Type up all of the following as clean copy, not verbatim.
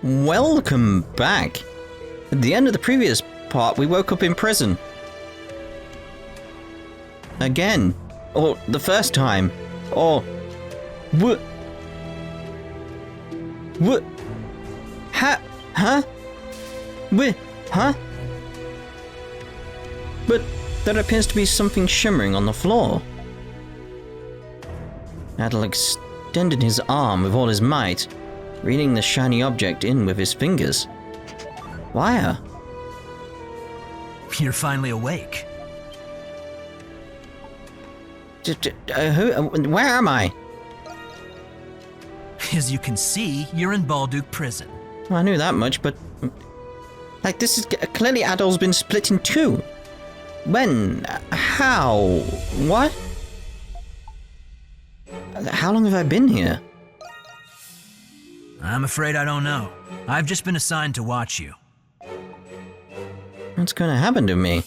Welcome back. At the end of the previous part, we woke up in prison. Again. Or the first time. Or... What? What? Huh? What? Huh? But there appears to be something shimmering on the floor. Adol extended his arm with all his might, reeling the shiny object in with his fingers. Wire. You're finally awake. Where am I? As you can see, you're in Balduq prison. Well, I knew that much, but... Like, this is... Clearly Adol's been split in two. When? How? What? How long have I been here? I'm afraid I don't know. I've just been assigned to watch you. What's gonna happen to me?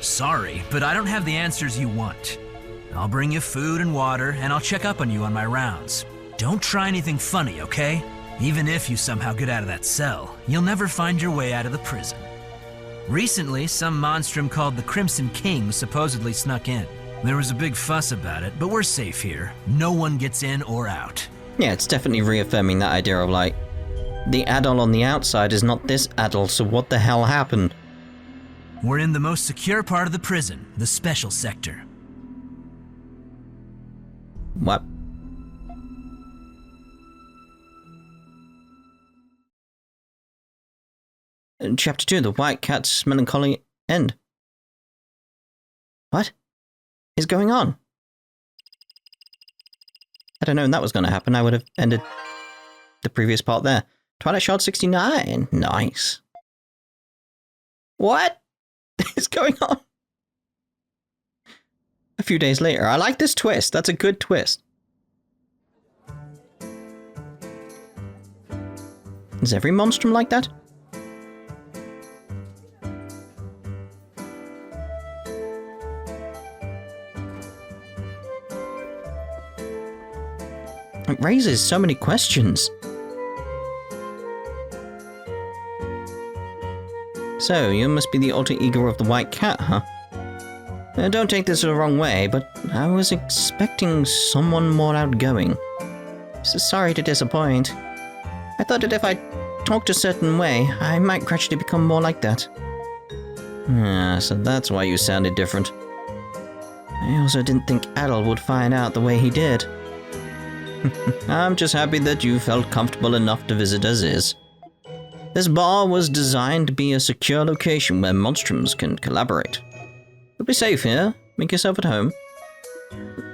Sorry, but I don't have the answers you want. I'll bring you food and water, and I'll check up on you on my rounds. Don't try anything funny, okay? Even if you somehow get out of that cell, you'll never find your way out of the prison. Recently, some monstrum called the Crimson King supposedly snuck in. There was a big fuss about it, but we're safe here. No one gets in or out. Yeah, it's definitely reaffirming that idea of, like, the Adol on the outside is not this Adol, so what the hell happened? We're in the most secure part of the prison, the special sector. What? In Chapter 2, The White Cat's Melancholy End. What is going on? Had I known that was going to happen, I would have ended the previous part there. Twilight Shard 69. Nice. What is going on? A few days later. I like this twist. That's a good twist. Is every monstrum like that? It raises so many questions. So, you must be the alter ego of the White Cat, huh? Don't take this the wrong way, but I was expecting someone more outgoing. So sorry to disappoint. I thought that if I talked a certain way, I might gradually become more like that. Ah, so that's why you sounded different. I also didn't think Adol would find out the way he did. I'm just happy that you felt comfortable enough to visit as is. This bar was designed to be a secure location where monstrums can collaborate. You'll be safe here. Make yourself at home.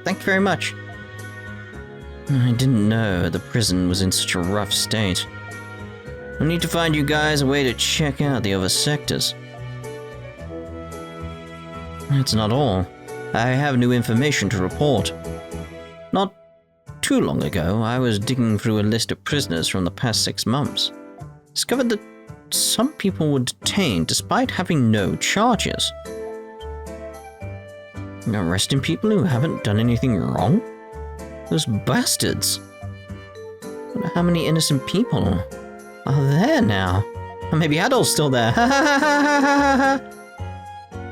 Thank you very much. I didn't know the prison was in such a rough state. I need to find you guys a way to check out the other sectors. That's not all. I have new information to report. Not too long ago, I was digging through a list of prisoners from the past 6 months. Discovered that some people were detained despite having no charges. Arresting people who haven't done anything wrong? Those bastards. I wonder how many innocent people are there now. Or maybe Adol's still there.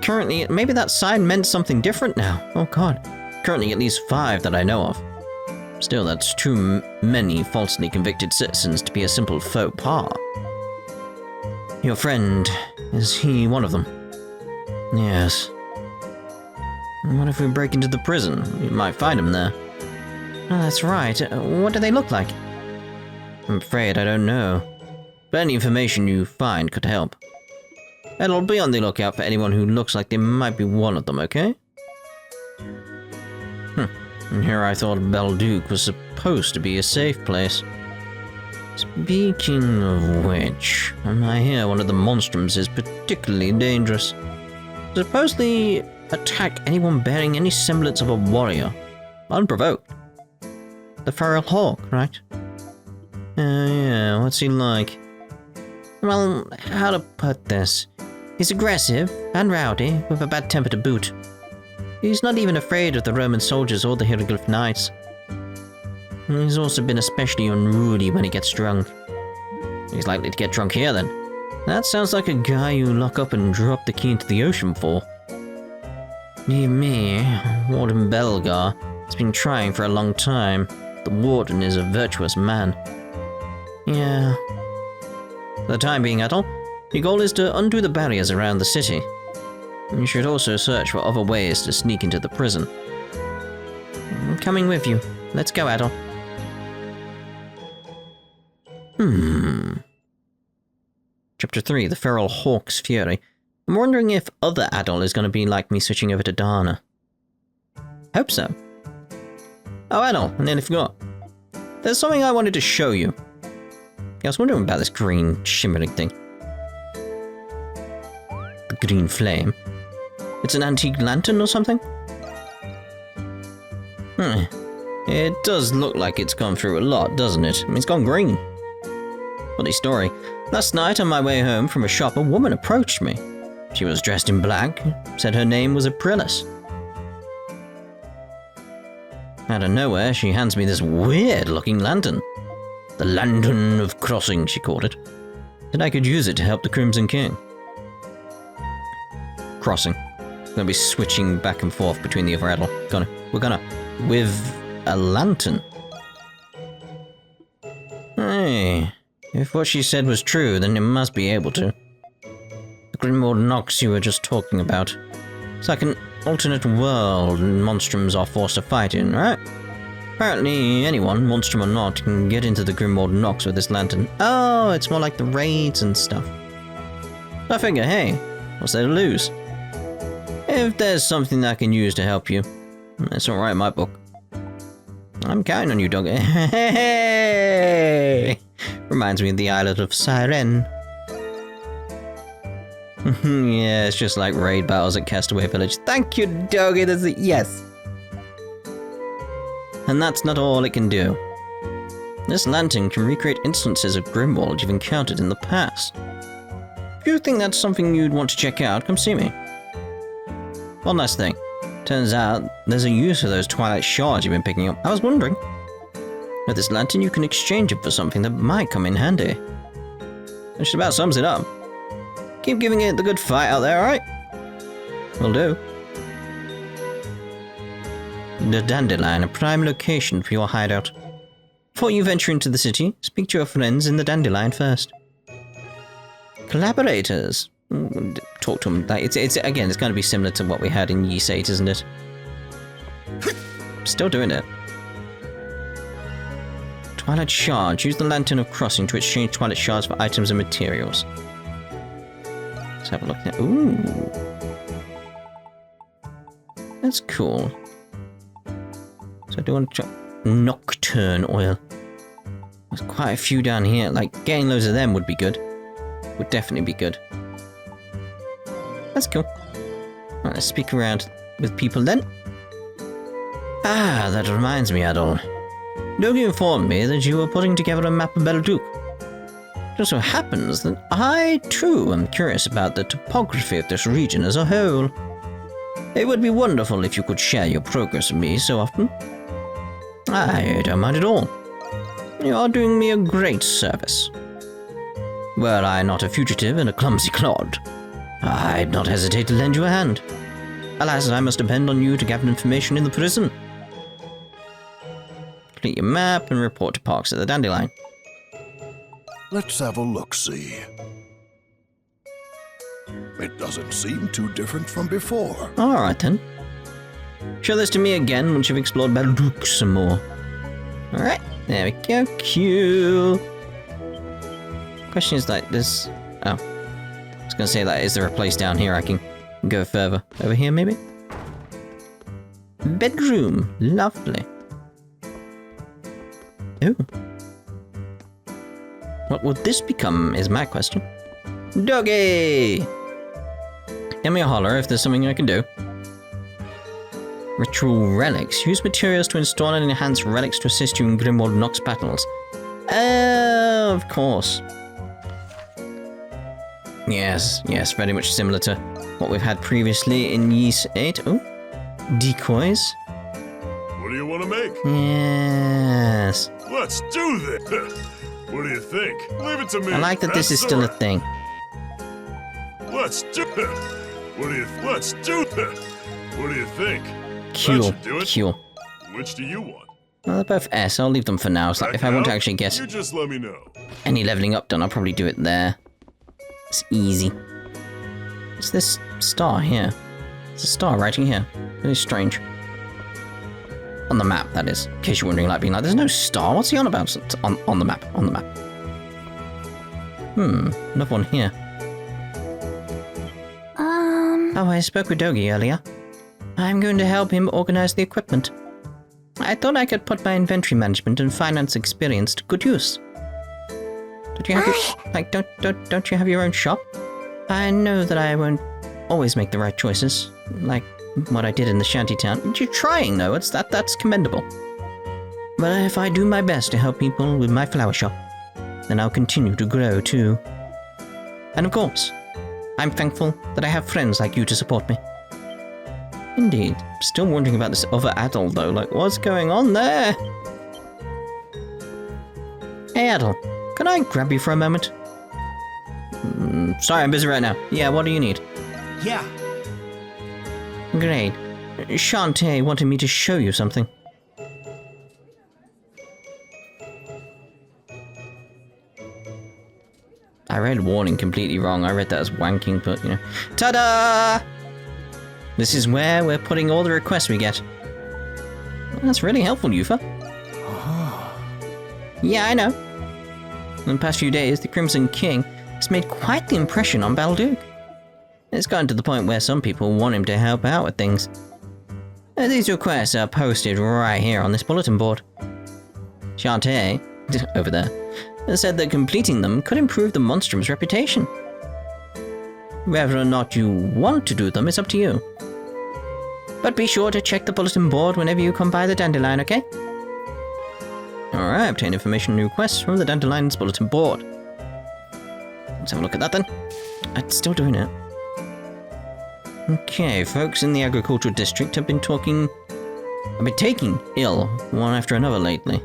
Currently, maybe that sign meant something different now. Oh god. Currently at least 5 that I know of. Still, that's too many falsely convicted citizens to be a simple faux pas. Your friend, is he one of them? Yes. What if we break into the prison? We might find him there. Oh, that's right. What do they look like? I'm afraid I don't know. But any information you find could help. Adol, be on the lookout for anyone who looks like they might be one of them, okay? And here I thought Balduq was supposed to be a safe place. Speaking of which, I hear one of the monstrums is particularly dangerous. Supposedly attack anyone bearing any semblance of a warrior, unprovoked. The feral hawk, right? Yeah, what's he like? Well, how to put this? He's aggressive and rowdy, with a bad temper to boot. He's not even afraid of the Roman soldiers or the hieroglyph knights. He's also been especially unruly when he gets drunk. He's likely to get drunk here then. That sounds like a guy you lock up and drop the key into the ocean for. Believe me, Warden Belgar has been trying for a long time. The Warden is a virtuous man. Yeah. For the time being, Adol, your goal is to undo the barriers around the city. You should also search for other ways to sneak into the prison. I'm coming with you. Let's go, Adol. Chapter 3, The Feral Hawk's Fury. I'm wondering if other Adol is going to be like me switching over to Dana. Hope so. Oh, Adol, I nearly forgot. There's something I wanted to show you. Yeah, I was wondering about this green shimmering thing. The green flame. It's an antique lantern or something? It does look like it's gone through a lot, doesn't it? I mean, it's gone green. Funny story. Last night on my way home from a shop, a woman approached me. She was dressed in black, said her name was Aprilis. Out of nowhere, she hands me this weird-looking lantern. The Lantern of Crossing, she called it. Said I could use it to help the Crimson King. Crossing. We're gonna be switching back and forth between the other Adol. We're gonna... with a lantern. Hey, if what she said was true, then it must be able to. The Grimwald Nox you were just talking about. It's like an alternate world monstrums are forced to fight in, right? Apparently anyone, monstrum or not, can get into the Grimwald Nox with this lantern. Oh, it's more like the raids and stuff. I figure, hey, what's there to lose? If there's something I can use to help you, that's alright in my book. I'm counting on you, dog. Hey! Reminds me of the island of Siren. Yeah, it's just like raid battles at Castaway Village. Thank you, doggy. That's it. Yes. And that's not all it can do. This lantern can recreate instances of Grimwald you've encountered in the past. If you think that's something you'd want to check out, come see me. One last thing. Turns out there's a use for those Twilight shards you've been picking up. I was wondering. With this lantern, you can exchange it for something that might come in handy. That just about sums it up. Keep giving it the good fight out there, alright? Will do. The Dandelion, a prime location for your hideout. Before you venture into the city, speak to your friends in the Dandelion first. Collaborators. Talk to them. It's again, it's going to be similar to what we had in Ys 8, isn't it? Still doing it. Twilight shards. Use the Lantern of Crossing to exchange Twilight shards for items and materials. Let's have a look there. Ooh. That's cool. So I do want to try Nocturne oil. There's quite a few down here. Like, getting loads of them would be good. Would definitely be good. That's cool. Right, let's speak around with people then. Ah, that reminds me, Adol. Dogi informed me that you were putting together a map of Balduq. It also happens that I, too, am curious about the topography of this region as a whole. It would be wonderful if you could share your progress with me so often. I don't mind at all. You are doing me a great service. Were I not a fugitive and a clumsy clod, I'd not hesitate to lend you a hand. Alas, I must depend on you to gather information in the prison. Complete your map and report to Parks at the Dandelion. Let's have a look-see. It doesn't seem too different from before. Alright then. Show this to me again once you've explored Balduq some more. Alright, there we go. Cool. Question is like this. Oh. I was gonna say, like, is there a place down here I can go further? Over here, maybe? Bedroom. Lovely. Ooh. What would this become is my question. Doggy! Give me a holler if there's something I can do. Ritual relics. Use materials to install and enhance relics to assist you in Grimwald Nox battles. Oh, of course. Yes, very much similar to what we've had previously in Ys 8. Oh, decoys. What do you want to make? Yes. Let's do this! What do you think? Leave it to me. I like that this is still a thing. Let's do it! What do you... Let's do it! What do you think? Cool. That should do it. Cool. Which do you want? Well, they're both S. I'll leave them for now. So if I want to actually guess You just let me know. any leveling up done, I'll probably do it there. It's easy. What's this star here? It's a star right in here. Really strange. On the map, that is. In case you're wondering, like being like, there's no star. What's he on about? It's on the map. On the map. Another one here. Oh, I spoke with Dogi earlier. I'm going to help him organize the equipment. I thought I could put my inventory management and finance experience to good use. Don't you have your, don't you have your own shop? I know that I won't always make the right choices, like what I did in the shantytown. You're trying though, that's commendable. But if I do my best to help people with my flower shop, then I'll continue to grow too. And of course, I'm thankful that I have friends like you to support me. Indeed. Still wondering about this other Adol though, like what's going on there? Hey Adol, can I grab you for a moment? Sorry, I'm busy right now. Yeah, what do you need? Yeah. Great. Shantae wanted me to show you something. I read warning completely wrong. I read that as wanking, but you know. Ta-da! This is where we're putting all the requests we get. That's really helpful, Yufa. Yeah, I know. In the past few days, the Crimson King has made quite the impression on Balduq. It's gotten to the point where some people want him to help out with things. These requests are posted right here on this bulletin board. Shantae, over there, said that completing them could improve the monstrum's reputation. Whether or not you want to do them is up to you. But be sure to check the bulletin board whenever you come by the Dandelion, okay? Alright, obtain information and requests from the Dandelion's bulletin board. Let's have a look at that then. It's still doing it. Okay, folks in the agricultural district have been taking ill one after another lately.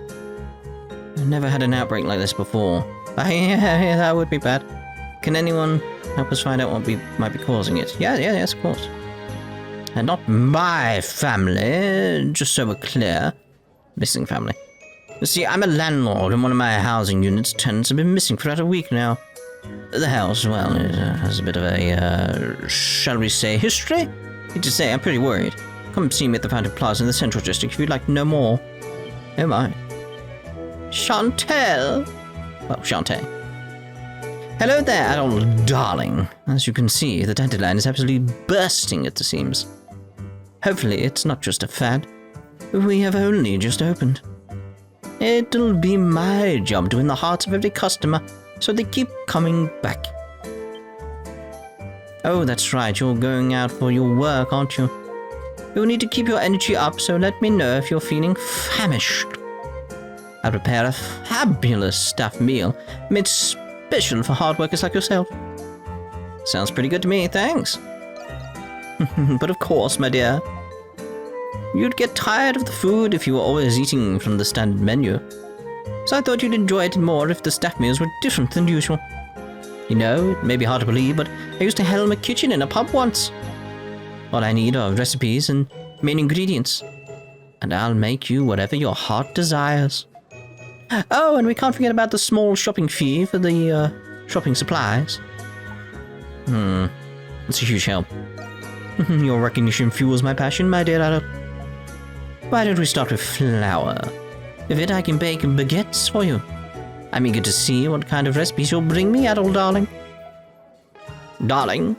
I've never had an outbreak like this before. Yeah, that would be bad. Can anyone help us find out what might be causing it? Yes, of course. And not my family, just so we're clear. Missing family. You see, I'm a landlord, and one of my housing unit's tenants have been missing for about a week now. The house, well, it has a bit of a, shall we say, history? Need to say, I'm pretty worried. Come see me at the Fountain Plaza in the Central District if you'd like to know more. Oh my. Chantel! Well, Shantae. Hello there, Adol darling. As you can see, the Dandelion is absolutely bursting at the seams. Hopefully, it's not just a fad. We have only just opened. It'll be my job to win the hearts of every customer, so they keep coming back. Oh, that's right, you're going out for your work, aren't you? You'll need to keep your energy up, so let me know if you're feeling famished. I'll prepare a fabulous staff meal made special for hard workers like yourself. Sounds pretty good to me, thanks. But of course, my dear, you'd get tired of the food if you were always eating from the standard menu. So I thought you'd enjoy it more if the staff meals were different than usual. You know, it may be hard to believe, but I used to helm a kitchen in a pub once. All I need are recipes and main ingredients, and I'll make you whatever your heart desires. Oh, and we can't forget about the small shopping fee for the, shopping supplies. It's a huge help. Your recognition fuels my passion, my dear Adol. Why don't we start with flour? With it, I can bake baguettes for you. I'm eager to see what kind of recipes you'll bring me, Adol darling. Darling?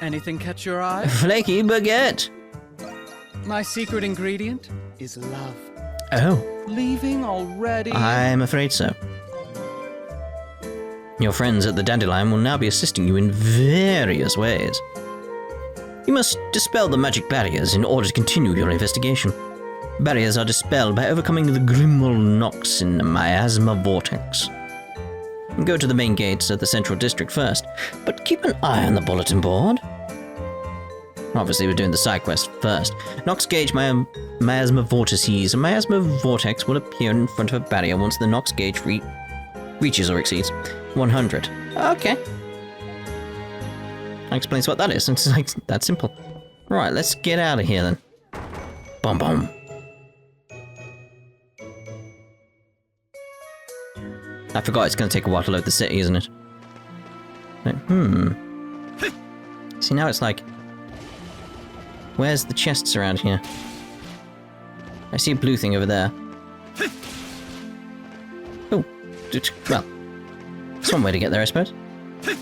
Anything catch your eye? Flaky baguette. My secret ingredient is love. Oh, Leaving already? I'm afraid so. Your friends at the Dandelion will now be assisting you in various ways. You must dispel the magic barriers in order to continue your investigation. Barriers are dispelled by overcoming the Grimwald Nox in the miasma vortex. Go to the main gates of the Central District first, but keep an eye on the bulletin board. Obviously, we're doing the side quest first. Nox gauge miasma vortices. A miasma vortex will appear in front of a barrier once the Nox gauge reaches or exceeds 100. Okay. That explains what that is. It's like that simple. Right, let's get out of here then. Boom, boom. I forgot it's going to take a while to load the city, isn't it? But, See, now it's like... Where's the chests around here? I see a blue thing over there. Oh, well, that's one way to get there, I suppose. We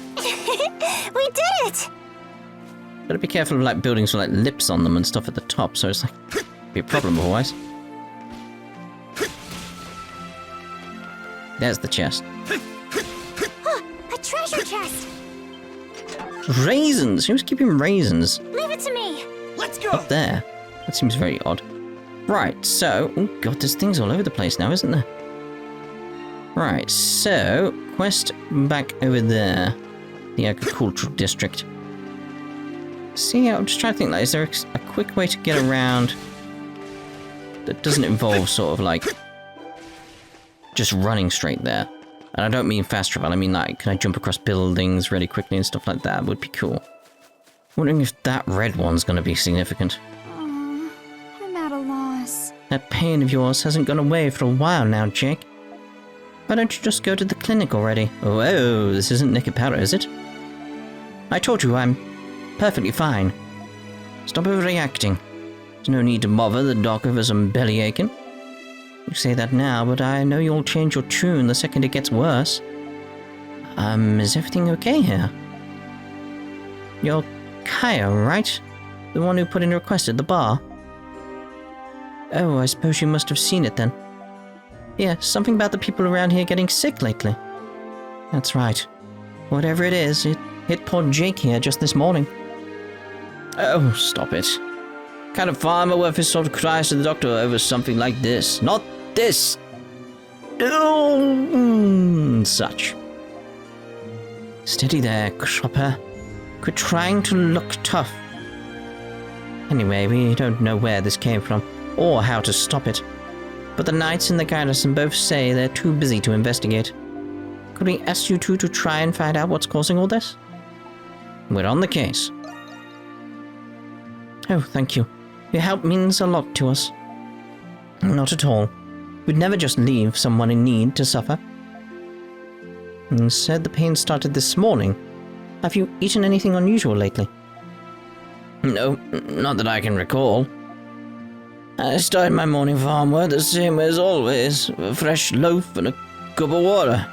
did it! Gotta be careful of like buildings with like lips on them and stuff at the top, so it's like be a problem otherwise. There's the chest. A treasure chest! Raisins! Who's keeping raisins? Leave it to me! Let's go! Up there. That seems very odd. Right, so... Oh god, there's things all over the place now, isn't there? Right, so... Quest back over there. The agricultural district. See, I'm just trying to think, like, is there a quick way to get around that doesn't involve sort of like just running straight there? And I don't mean fast travel, I mean like, can I jump across buildings really quickly and stuff like that? Would be cool. Wondering if that red one's gonna be significant. I'm at a loss. That pain of yours hasn't gone away for a while now, Jake. Why don't you just go to the clinic already? Whoa, this isn't naked powder, is it? I told you I'm perfectly fine. Stop overreacting. There's no need to bother the doc over some belly aching. You say that now, but I know you'll change your tune the second it gets worse. Is everything okay here? You're Kaya, right? The one who put in a request at the bar? Oh, I suppose you must have seen it then. Yeah, something about the people around here getting sick lately. That's right. Whatever it is, it hit poor Jake here just this morning. Oh, stop it. What kind of farmer worth his salt cries to the doctor over something like this? Not this! Oh, such. Steady there, Cropper. Quit trying to look tough. Anyway, we don't know where this came from, or how to stop it. But the knights in the garrison both say they're too busy to investigate. Could we ask you two to try and find out what's causing all this? We're on the case. Oh, thank you. Your help means a lot to us. Not at all. We'd never just leave someone in need to suffer. And said the pain started this morning. Have you eaten anything unusual lately? No, not that I can recall. I started my morning farm work the same way as always. A fresh loaf and a cup of water.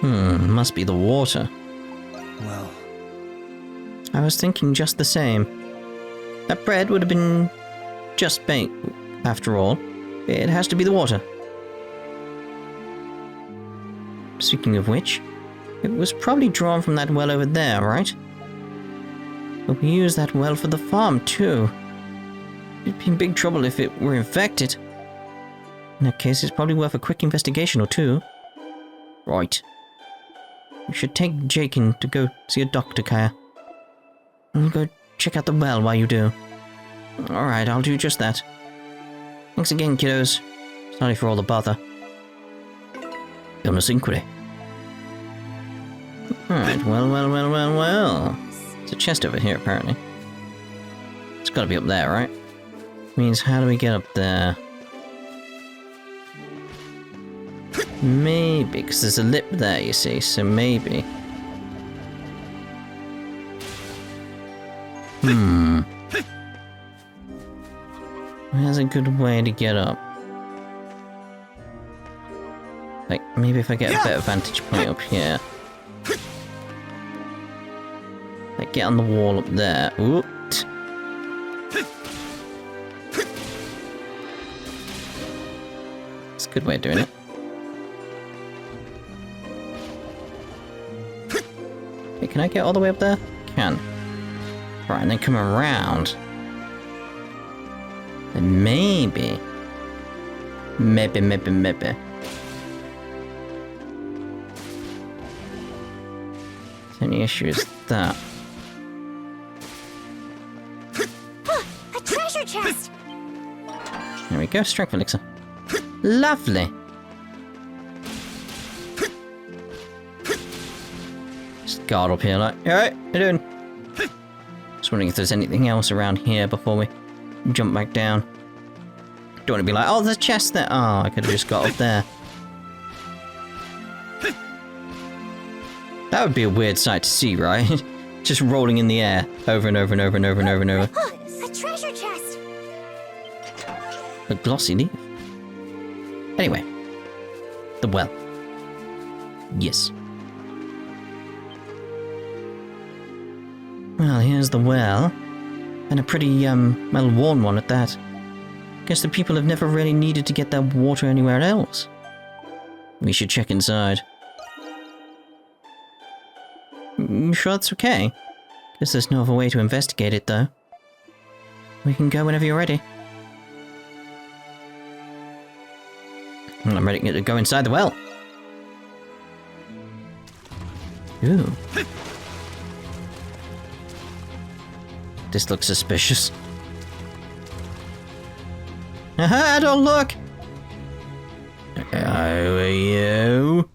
Must be the water. Well, I was thinking just the same. That bread would have been just baked, after all. It has to be the water. Speaking of which, it was probably drawn from that well over there, right? But we use that well for the farm, too. We'd be in big trouble if it were infected. In that case, it's probably worth a quick investigation or two. Right. We should take Jake in to go see a doctor, Kaya. And go check out the well while you do. Alright, I'll do just that. Thanks again, kiddos. Sorry for all the bother. Illness inquiry. Alright, well. There's a chest over here, apparently. It's gotta be up there, right? Means, how do we get up there? Maybe, because there's a lip there, you see, so maybe. There's a good way to get up. Like, maybe if I get a better vantage point up here. Like, get on the wall up there. Oop. It's a good way of doing it. Okay, can I get all the way up there? Can. Right, and then come around. And maybe. Maybe. The only issue is that. There we go, strength elixir. Lovely. Just guard up here like, alright, how you doing? Just wondering if there's anything else around here before we jump back down. Don't want to be like, oh, there's a chest there. Oh, I could have just got up there. That would be a weird sight to see, right? Just rolling in the air over and over and over and over and over and over. A treasure chest! A glossy leaf. Anyway. The well. Yes. Well, here's the well. And a pretty, well-worn one at that. Guess the people have never really needed to get their water anywhere else. We should check inside. You sure that's okay? Guess there's no other way to investigate it, though. We can go whenever you're ready. Well, I'm ready to go inside the well. Ooh. This looks suspicious. Aha, don't look! How are you?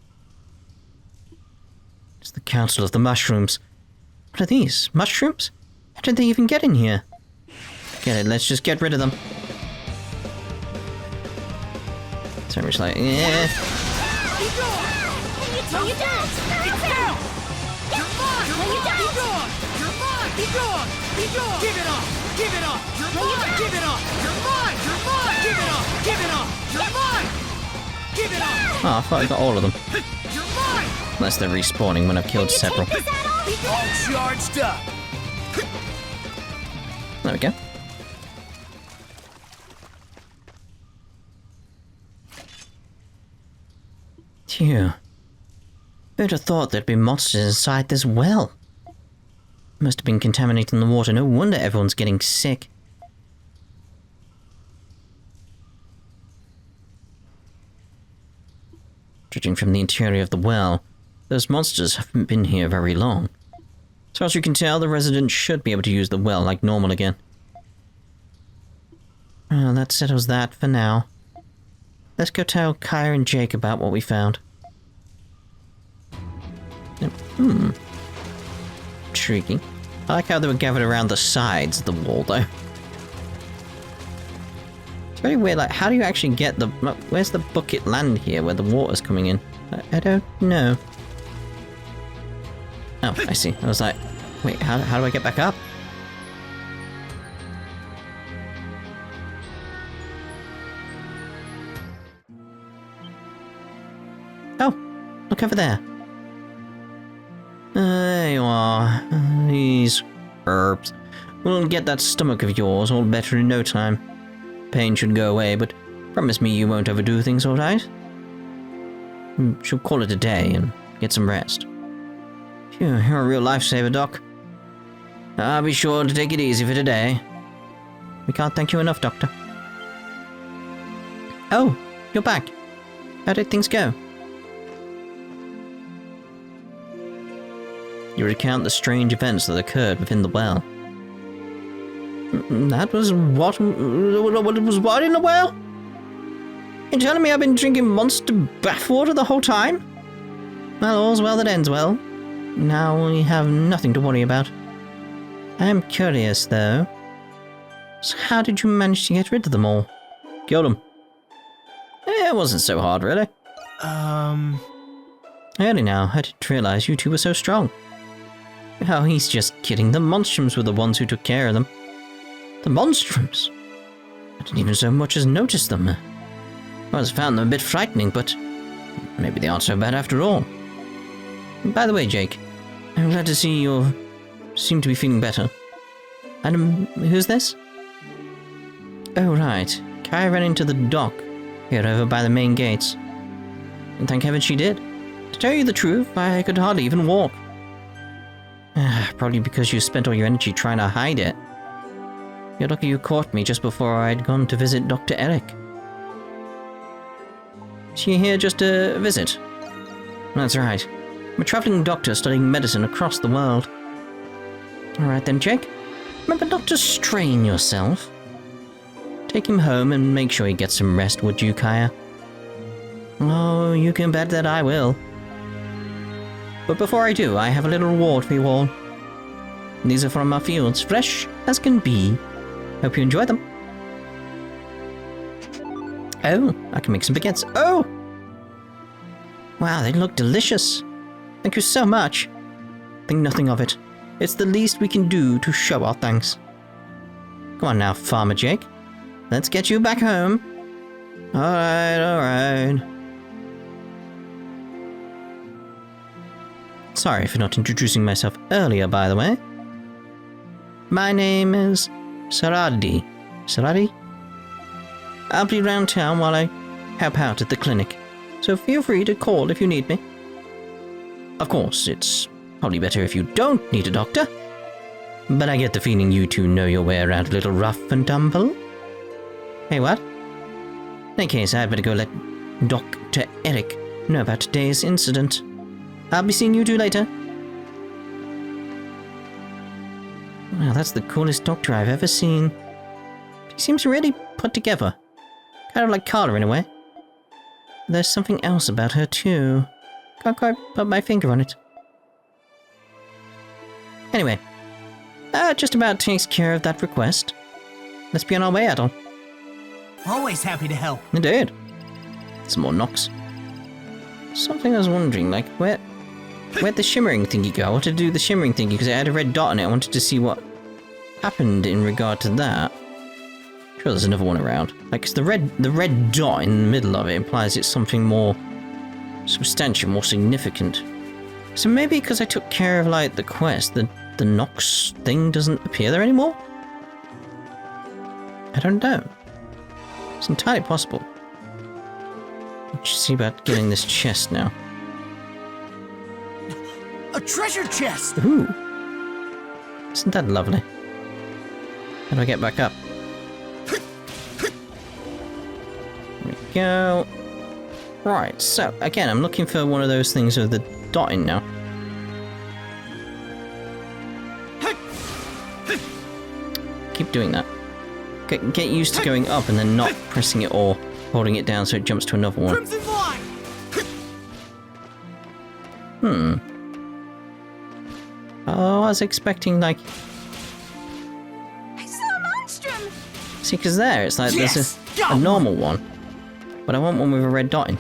It's the Council of the Mushrooms. What are these? Mushrooms? How did they even get in here? Get it, let's just get rid of them. So I'm just like, yeah. Give it up! Give it up! You're mine! Give it up! You're mine! You're mine! Give it up! Give it up! You're mine! Give it up! Oh, I thought I got all of them. You're mine! Unless they're respawning when I've killed several. All charged up! There we go. Phew. Who'd have thought there'd be monsters inside this well? Must have been contaminating the water. No wonder everyone's getting sick. Judging from the interior of the well, those monsters haven't been here very long. As far as you can tell, the residents should be able to use the well like normal again. Well, that settles that for now. Let's go tell Kaya and Jake about what we found. Intriguing. I like how they were gathered around the sides of the wall, though. It's very weird, like, how do you actually get the... Where's the bucket land here, where the water's coming in? I don't know. Oh, I see. I was like, wait, how do I get back up? Oh, look over there. There you are. These herbs. We'll get that stomach of yours all better in no time. Pain should go away, but promise me you won't overdo things, alright? She'll call it a day and get some rest. Phew, you're a real lifesaver, Doc. I'll be sure to take it easy for today. We can't thank you enough, Doctor. Oh, you're back. How did things go? You recount the strange events that occurred within the well. That was what was what in the well? You're telling me I've been drinking monster bathwater the whole time? Well, all's well that ends well. Now we have nothing to worry about. I'm curious, though. So how did you manage to get rid of them all? Killed them. It wasn't so hard, really. Early now, I didn't realize you two were so strong. Oh, he's just kidding. The Monstrums were the ones who took care of them. The Monstrums? I didn't even so much as notice them. I always found them a bit frightening, but maybe they aren't so bad after all. By the way, Jake, I'm glad to see you seem to be feeling better. And who's this? Oh, right. Kaya ran into the dock here over by the main gates. And thank heaven she did. To tell you the truth, I could hardly even walk. Probably because you spent all your energy trying to hide it. You're lucky you caught me just before I'd gone to visit Dr. Eric. Is she here just to visit? That's right. I'm a traveling doctor studying medicine across the world. Alright then, Jake. Remember not to strain yourself. Take him home and make sure he gets some rest, would you, Kaya? Oh, you can bet that I will. But before I do, I have a little reward for you all. These are from our fields, fresh as can be. Hope you enjoy them. Oh, I can make some baguettes. Oh! Wow, they look delicious. Thank you so much. Think nothing of it. It's the least we can do to show our thanks. Come on now, Farmer Jake. Let's get you back home. Alright, alright. Sorry for not introducing myself earlier, by the way. My name is Saradi. Saradi? I'll be around town while I help out at the clinic, so feel free to call if you need me. Of course, it's probably better if you don't need a doctor, but I get the feeling you two know your way around a little rough and tumble. Hey, what? In any case, I'd better go let Dr. Eric know about today's incident. I'll be seeing you two later. Wow, that's the coolest doctor I've ever seen. She seems really put together. Kind of like Carla in a way. There's something else about her too. Can't quite put my finger on it. Anyway, that just about takes care of that request. Let's be on our way, Adol. Always happy to help. Indeed. Some more Nox. Something I was wondering, like, where'd the shimmering thingy go? I wanted to do the shimmering thingy because it had a red dot on it. I wanted to see what happened in regard to that. Sure, there's another one around. Like, 'cause the red dot in the middle of it implies it's something more substantial, more significant. So maybe because I took care of, like, the quest, the Nox thing doesn't appear there anymore? I don't know. It's entirely possible. Let's see about getting this chest now. A treasure chest! Ooh. Isn't that lovely? How do I get back up? There we go. Right, so, again, I'm looking for one of those things with the dot in now. Keep doing that. Get used to going up and then not pressing it or holding it down so it jumps to another one. Crimson line! Oh, I was expecting, like... I saw a monstrum! See, because there, it's like Yes! there's Got a normal one. But I want one with a red dot in.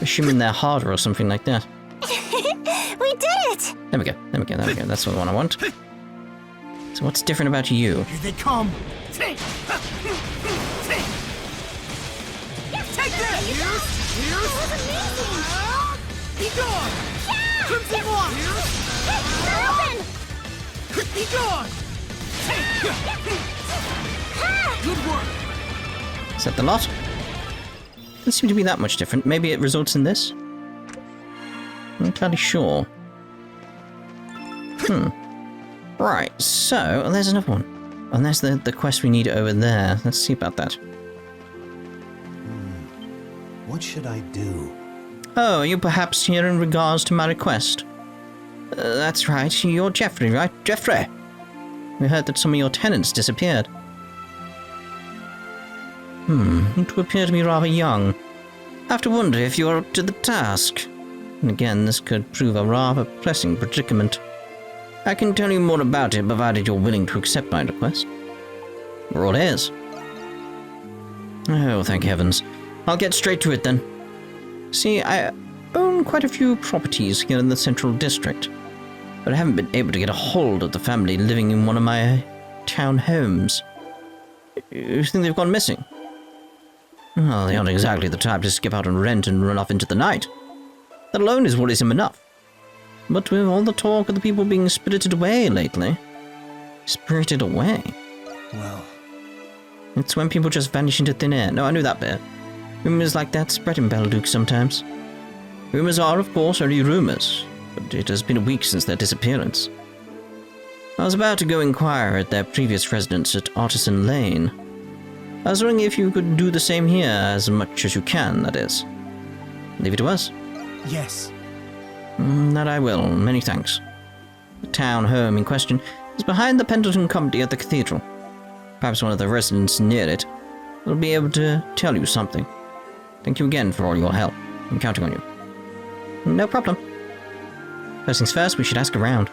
Assuming they're harder or something like that. We did it! There we go, there we go, there we go. That's the one I want. So what's different about you? Here they come! Take this! Here's... That was amazing! Be gone! Yeah! Crimson line! Hey, they're open! Be gone! Good work! Is that the lot? Doesn't seem to be that much different. Maybe it results in this? Not entirely sure. Right, so there's another one. And there's the quest we need over there. Let's see about that. What should I do? Oh, are you perhaps here in regards to my request? That's right, you're Jeffrey, right? Jeffrey! We heard that some of your tenants disappeared. You appear to be rather young. I have to wonder if you're up to the task. And again, this could prove a rather pressing predicament. I can tell you more about it, provided you're willing to accept my request. We're all ears. Oh, thank heavens. I'll get straight to it then. See, I own quite a few properties here in the Central District, but I haven't been able to get a hold of the family living in one of my town homes. You think they've gone missing? Well, they aren't exactly the type to skip out on rent and run off into the night. That alone is worrisome enough. But with all the talk of the people being spirited away lately... Spirited away? Well, It's when people just vanish into thin air. No, I knew that bit. Rumors like that spread in Balduq sometimes. Rumors are, of course, only rumors, but it has been a week since their disappearance. I was about to go inquire at their previous residence at Artisan Lane. I was wondering if you could do the same here, as much as you can, that is. Leave it to us. Yes. That I will, many thanks. The town home in question It's behind the Pendleton Comedy at the cathedral. Perhaps one of the residents near it will be able to tell you something. Thank you again for all your help. I'm counting on you. No problem. First things first, we should ask around.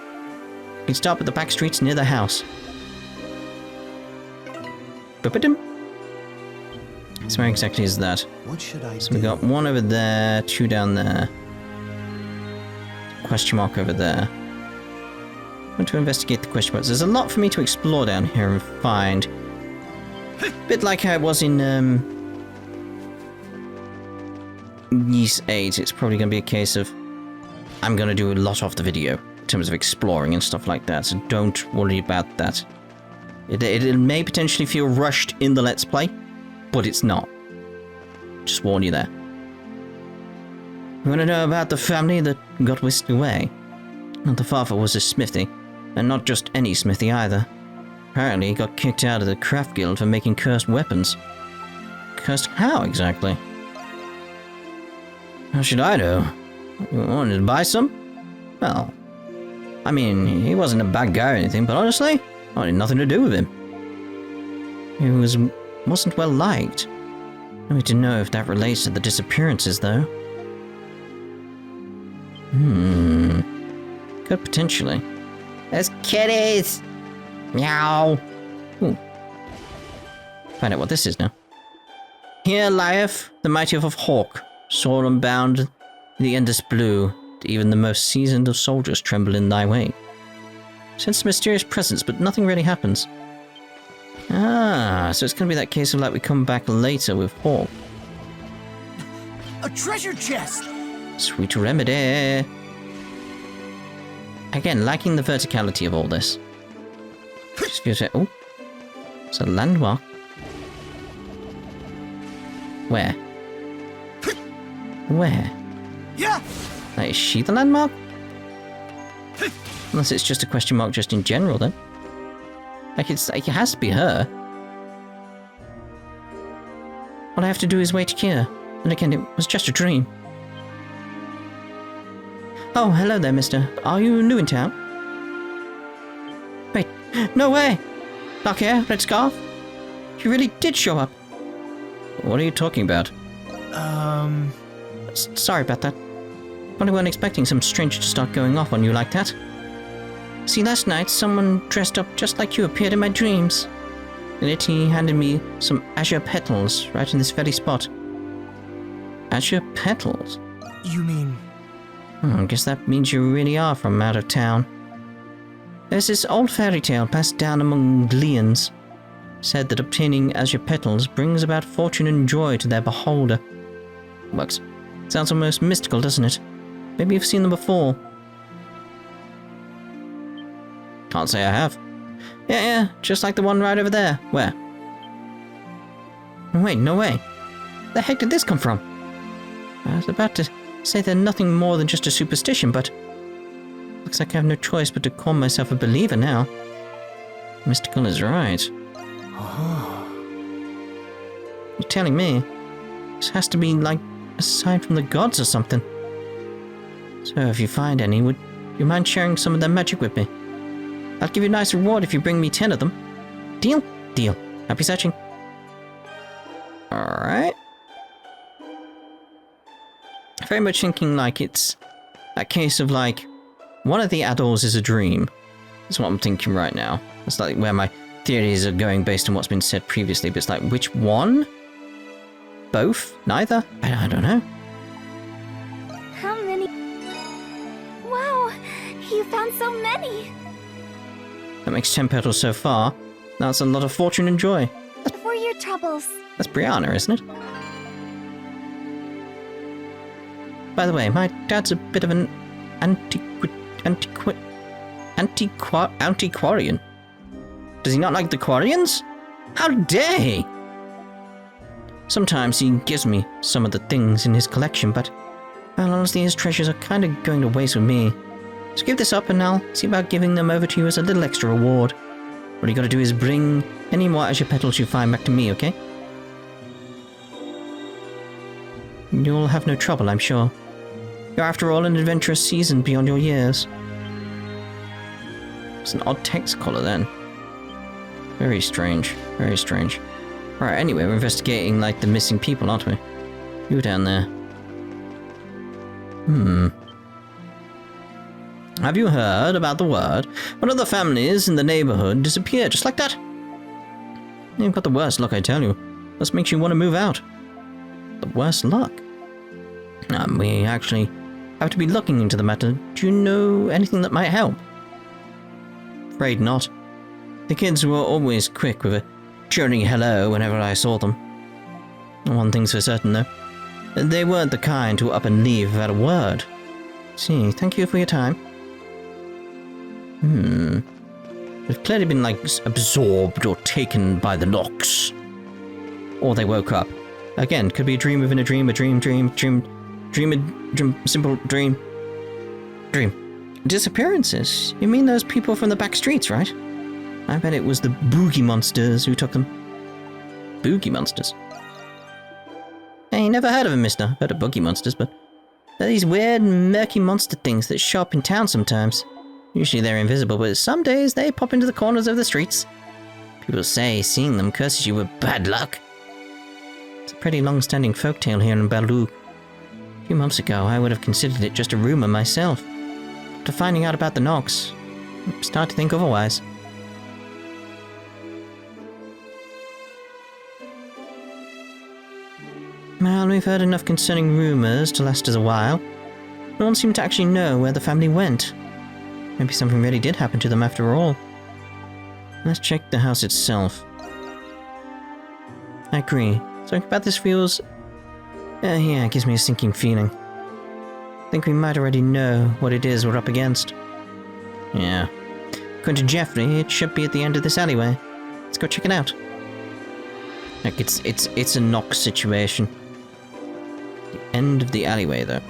We can stop at the back streets near the house. Ba-ba-dim. So where exactly is that? What should I So do? we got one over there, two down there. Question mark over there. I want to investigate the question marks. There's a lot for me to explore down here and find. A bit like how it was in Ys 8. It's probably going to be a case of I'm going to do a lot of the video in terms of exploring and stuff like that, so don't worry about that. It may potentially feel rushed in the Let's Play, but it's not. Just warn you there. You want to know about the family that got whisked away? Well, the father was a smithy, and not just any smithy either. Apparently he got kicked out of the craft guild for making cursed weapons. Cursed how, exactly? How should I know? You wanted to buy some? Well, I mean, he wasn't a bad guy or anything, but honestly, I wanted nothing to do with him. He wasn't well liked. I need to know if that relates to the disappearances, though. Could potentially. There's kitties! Meow! Ooh. Find out what this is now. Here lieth the mighty of Hawk, sword unbound, the endless blue, even the most seasoned of soldiers tremble in thy wake. Sense a mysterious presence, but nothing really happens. Ah, so it's gonna be that case of like we come back later with Hawk. A treasure chest! Sweet remedy. Again, liking the verticality of all this. Just feels like, oh, it's a landmark. Where? Where? Yeah! Like, is she the landmark? Unless it's just a question mark just in general, then. Like, it has to be her. All I have to do is wait here. And again, it was just a dream. Oh, hello there, mister. Are you new in town? Wait, no way! Dark hair, red scarf? You really did show up. What are you talking about? Sorry about that. Probably weren't expecting some stranger to start going off on you like that. See, last night, someone dressed up just like you appeared in my dreams. And yet he handed me some azure petals right in this very spot. Azure petals? You mean... I guess that means you really are from out of town. There's this old fairy tale passed down among Gleans. Said that obtaining azure petals brings about fortune and joy to their beholder. Bugs. Sounds almost mystical, doesn't it? Maybe you've seen them before. Can't say I have. Yeah, just like the one right over there. Where? Wait, no way. Where the heck did this come from? I was about to say they're nothing more than just a superstition, but looks like I have no choice but to call myself a believer now. Mystical is right. You're telling me this has to be like a sign from the gods or something. So if you find any, would you mind sharing some of their magic with me? I'll give you a nice reward if you bring me 10 of them. Deal? Deal. Happy searching. Alright. Very much thinking like it's a case of like, one of the Adols is a dream. That's what I'm thinking right now. That's like where my theories are going based on what's been said previously, but it's like, which one? Both? Neither? I don't know. How many? Wow, you found so many. That makes 10 petals so far. That's a lot of fortune and joy. For your troubles. That's Brianna, isn't it? By the way, my dad's a bit of an antiquarian. Does he not like the Quarians? How dare he? Sometimes he gives me some of the things in his collection, but well, honestly, his treasures are kind of going to waste with me. So give this up and I'll see about giving them over to you as a little extra reward. All you gotta do is bring any more azure petals you find back to me, okay? You'll have no trouble, I'm sure. You're after all an adventurous season beyond your years. It's an odd text color then. Very strange. Very strange. Right, anyway, we're investigating, like, the missing people, aren't we? You down there. Have you heard about the word? One of the families in the neighborhood disappeared just like that. You've got the worst luck, I tell you. This makes you want to move out. The worst luck? We actually have to be looking into the matter. Do you know anything that might help? Afraid not. The kids were always quick with a churning hello whenever I saw them. One thing's for certain, though. They weren't the kind to up and leave without a word. See, thank you for your time. They've clearly been, like, absorbed or taken by the Nox. Or they woke up. Again, could be a dream within a dream, simple dream. Disappearances? You mean those people from the back streets, right? I bet it was the boogie monsters who took them. Boogie monsters? Hey, never heard of them, mister. Heard of boogie monsters, but they're these weird, murky monster things that show up in town sometimes. Usually they're invisible, but some days they pop into the corners of the streets. People say seeing them curses you with bad luck. It's a pretty long-standing folktale here in Balduq. A few months ago, I would have considered it just a rumor myself. After finding out about the Nox, I'm starting to think otherwise. Well, we've heard enough concerning rumors to last us a while. No one seemed to actually know where the family went. Maybe something really did happen to them after all. Let's check the house itself. I agree. Something about this feels... yeah, it gives me a sinking feeling. I think we might already know what it is we're up against. Yeah. According to Jeffrey, it should be at the end of this alleyway. Let's go check it out. Like, it's a Nox situation. The end of the alleyway, though.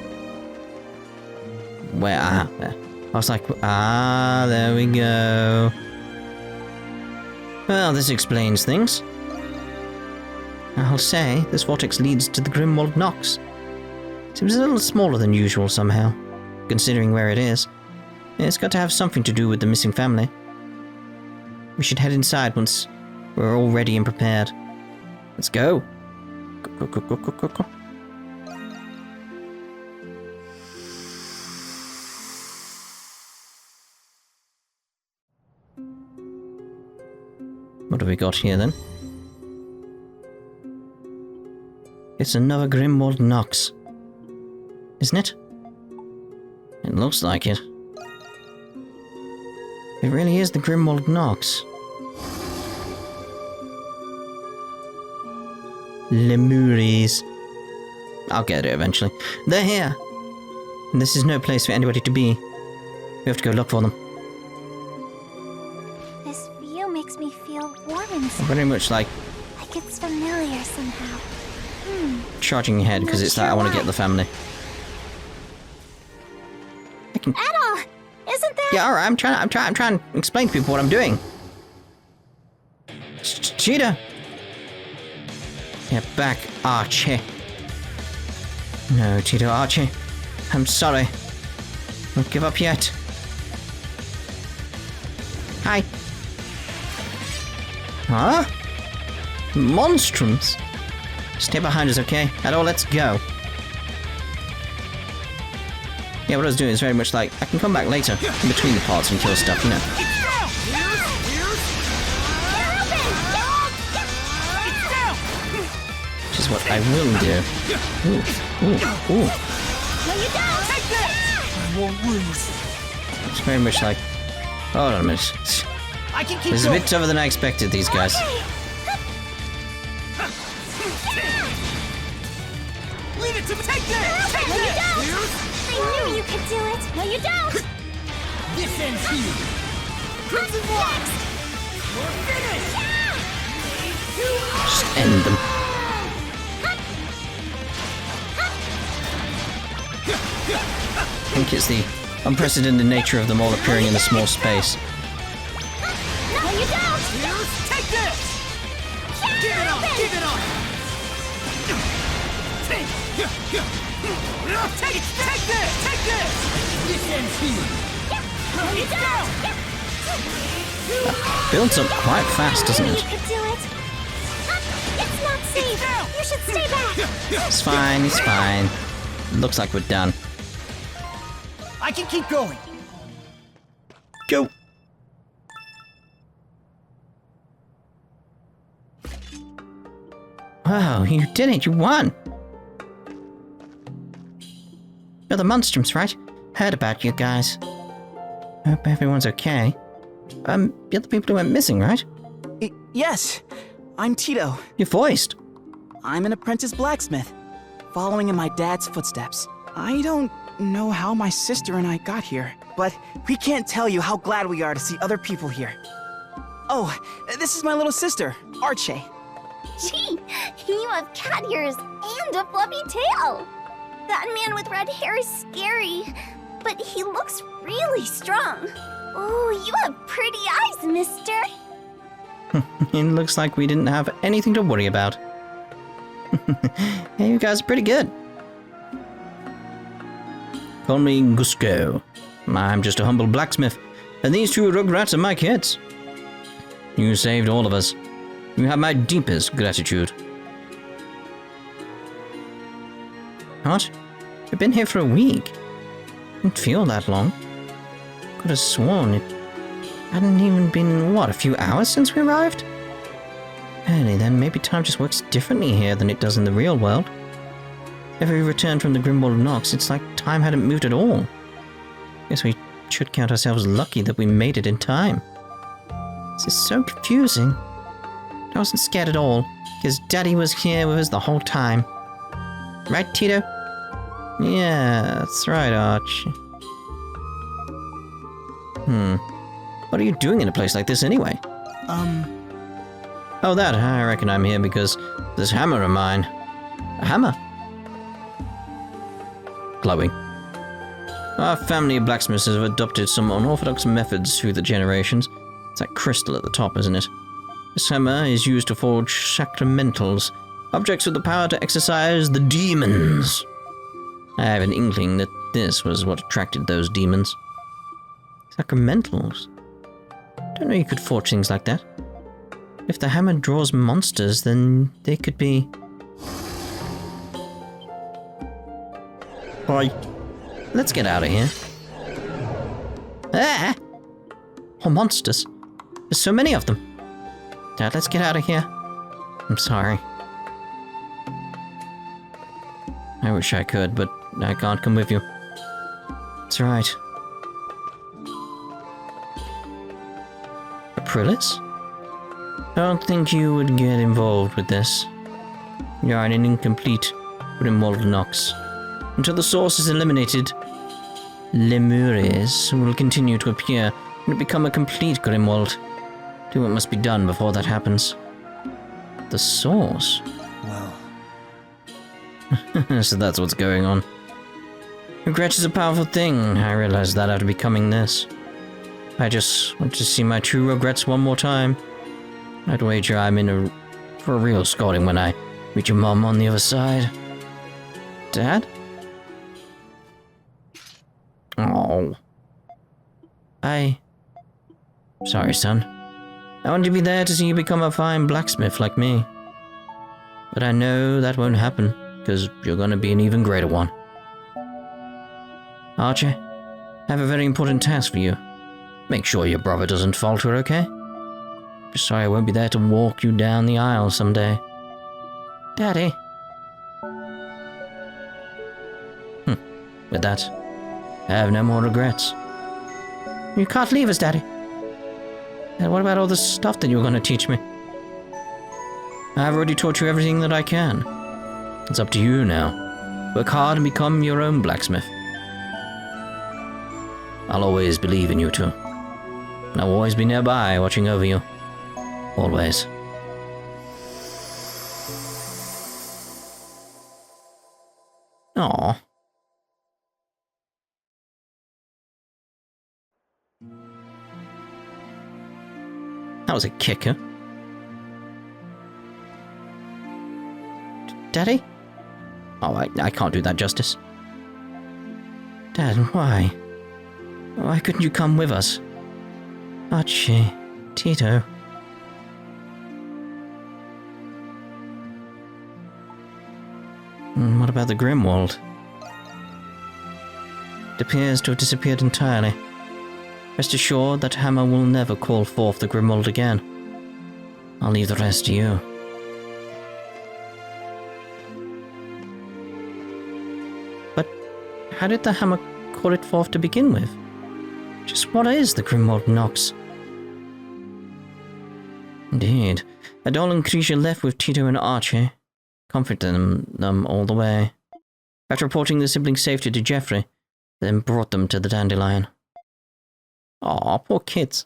Where? There. I was like, there we go. Well, this explains things. I'll say, this vortex leads to the Grimwald Nox. Seems a little smaller than usual somehow, considering where it is. It's got to have something to do with the missing family. We should head inside once we're all ready and prepared. Let's go. Go. What have we got here then? It's another Grimwald Nox. Isn't it? It looks like it. It really is the Grimwald Nox. Lemuries. I'll get it eventually. They're here! And this is no place for anybody to be. We have to go look for them. This view makes me feel warm inside. Very much like it's familiar somehow. charging ahead because it's like I want to get the family. I can... Adol! Isn't that... Yeah, alright, I'm trying to explain to people what I'm doing. Cheetah! Get back, Archie. No, Cheetah, Archie. I'm sorry. Don't give up yet. Hi. Huh? Monstrums? Stay behind us, okay? Adol, let's go. Yeah, what I was doing is very much like, I can come back later, in between the parts and kill stuff, you know. Which is what I will do. Ooh. No, you don't! Take this! I won't lose. It's very much like, hold on a minute. I can keep This is a going. bit tougher than I expected, these guys. Leave it to me. Take this! Take No, you this! don't! I knew you could do it! No, you don't! This ends here. Crimson Nox! You're finished! Just end them. I think it's the unprecedented nature of them all appearing in a small space. No, you don't! Take this! Give it up! Give it up! Take this! Take this! This ends here! No, you don't! That builds up quite fast, doesn't You it? could do it. It's not safe. You should stay back. It's fine, it's fine. Looks like we're done. I can keep going. Go! Wow, you did it, you won! You're the Monstrums, right? Heard about you guys. Hope everyone's okay. You're the people who went missing, right? Yes, I'm Tito. You're voiced. I'm an apprentice blacksmith, following in my dad's footsteps. I don't know how my sister and I got here, but we can't tell you how glad we are to see other people here. Oh, this is my little sister, Archie. Gee, you have cat ears and a fluffy tail. That man with red hair is scary, but he looks really strong. Oh, you have pretty eyes, mister. It looks like we didn't have anything to worry about. Hey, you guys are pretty good. Call me Gusko. I'm just a humble blacksmith, and these two rugrats are my kids. You saved all of us. You have my deepest gratitude. What? We've been here for a week. Didn't feel that long. Could have sworn it hadn't even been, what, a few hours since we arrived? Really, then maybe time just works differently here than it does in the real world. Ever we returned from the Grimwald Nox, it's like time hadn't moved at all. Guess we should count ourselves lucky that we made it in time. This is so confusing. I wasn't scared at all, because Daddy was here with us the whole time. Right, Tito? Yeah, that's right, Arch. What are you doing in a place like this anyway? Oh, that. I reckon I'm here because this hammer of mine. A hammer? Glowing. Our family of blacksmiths have adopted some unorthodox methods through the generations. It's that crystal at the top, isn't it? This hammer is used to forge sacramentals, objects with the power to exorcise the demons. I have an inkling that this was what attracted those demons. Sacramentals? Don't know you could forge things like that. If the hammer draws monsters, then they could be... Right. Let's get out of here. Ah! Oh, monsters. There's so many of them. Dad, let's get out of here. I'm sorry. I wish I could, but I can't come with you. That's right. Aprilis? I don't think you would get involved with this. You're an incomplete Grimwald Nox. Until the source is eliminated, Lemures will continue to appear and become a complete Grimwald. Do what must be done before that happens. The source? Well, So that's what's going on. Regret is a powerful thing. I realized that after becoming this. I just want to see my true regrets one more time. I'd wager I'm in for a real scolding when I meet your mom on the other side. Dad? Oh. Sorry, son. I wanted to be there to see you become a fine blacksmith like me. But I know that won't happen, because you're gonna be an even greater one. Archie, I have a very important task for you. Make sure your brother doesn't falter, okay? Just sorry I won't be there to walk you down the aisle someday. Daddy. With that, I have no more regrets. You can't leave us, Daddy. And what about all the stuff that you were going to teach me? I've already taught you everything that I can. It's up to you now. Work hard and become your own blacksmith. I'll always believe in you two. And I'll always be nearby, watching over you. Always. Aww. That was a kicker. Daddy? Oh, I can't do that justice. Dad, why? Why couldn't you come with us? Archie, Tito. What about the Grimwald? It appears to have disappeared entirely. Rest assured that hammer will never call forth the Grimwald again. I'll leave the rest to you. But how did the hammer call it forth to begin with? Just what is the Grimwald Nox? Indeed. Adol and Christin left with Tito and Archie, comforting them all the way. After reporting the siblings' safety to Jeffrey, then brought them to the Dandelion. Aw, poor kids.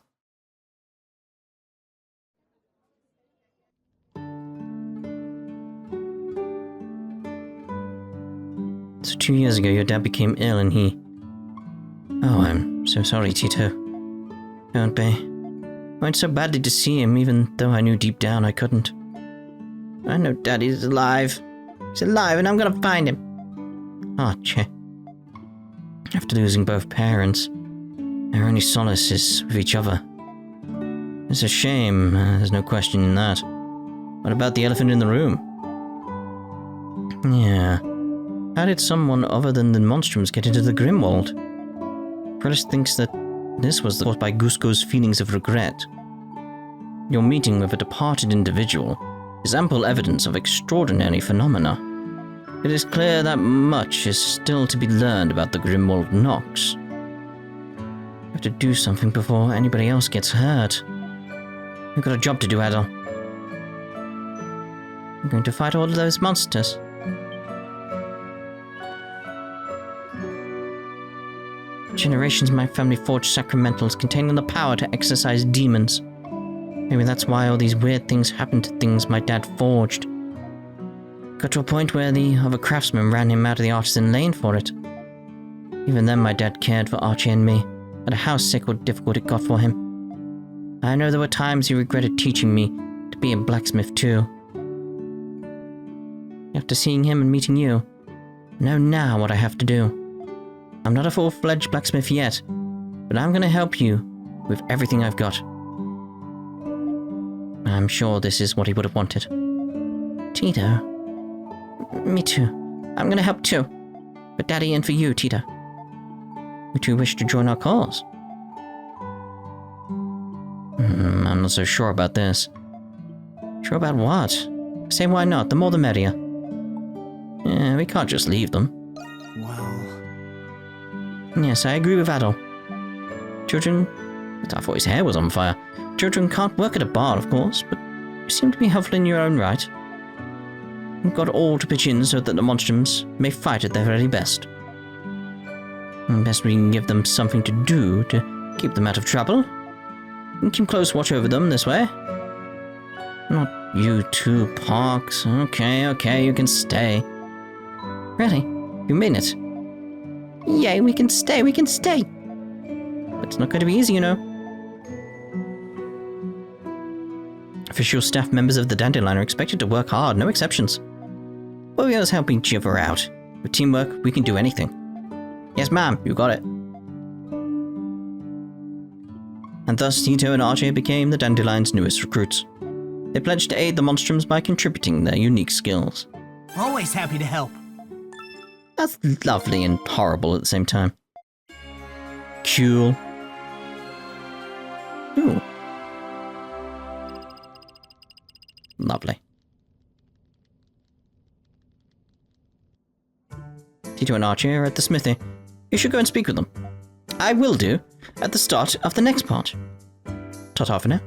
So 2 years ago, your dad became ill and he... Oh, I'm so sorry, Tito. Don't be. I went so badly to see him, even though I knew deep down I couldn't. I know Daddy's alive. He's alive and I'm gonna find him. Archie. After losing both parents, our only solace is with each other. It's a shame, there's no question in that. What about the elephant in the room? Yeah. How did someone other than the Monstrums get into the Grimwald? Prellis thinks that this was caused by Gusco's feelings of regret. Your meeting with a departed individual is ample evidence of extraordinary phenomena. It is clear that much is still to be learned about the Grimwald Nox. We have to do something before anybody else gets hurt. We've got a job to do, Adol. We're going to fight all of those monsters. Generations my family forged sacramentals containing the power to exorcise demons. Maybe that's why all these weird things happened to things my dad forged. Got to a point where the other craftsmen ran him out of the artisan lane for it. Even then my dad cared for Archie and me, no matter how sick or difficult it got for him. I know there were times he regretted teaching me to be a blacksmith too. After seeing him and meeting you, I know now what I have to do. I'm not a full-fledged blacksmith yet, but I'm gonna help you with everything I've got. I'm sure this is what he would have wanted. Tito. Me too. I'm gonna help too. For Daddy and for you, Tito. You two wish to join our cause? I'm not so sure about this. Sure about what? Say why not, the more the merrier. Yeah, we can't just leave them. Well... Yes, I agree with Adol. Children... I thought his hair was on fire. Children can't work at a bar, of course, but you seem to be helpful in your own right. You've got all to pitch in so that the Monstrums may fight at their very best. And best we can give them something to do to keep them out of trouble. And keep close watch over them this way. Not you two, Parks. Okay, you can stay. Really? You mean it? Yay, we can stay. But it's not going to be easy, you know. Official staff members of the Dandelion are expected to work hard, no exceptions. But we always help each other out. With teamwork, we can do anything. Yes, ma'am, you got it. And thus, Tito and Archie became the Dandelion's newest recruits. They pledged to aid the Monstrums by contributing their unique skills. Always happy to help. That's lovely and horrible at the same time. Cool. Ooh. Lovely. Tito and Archie are at the smithy. You should go and speak with them. I will do, at the start of the next part. Ta-ta for now.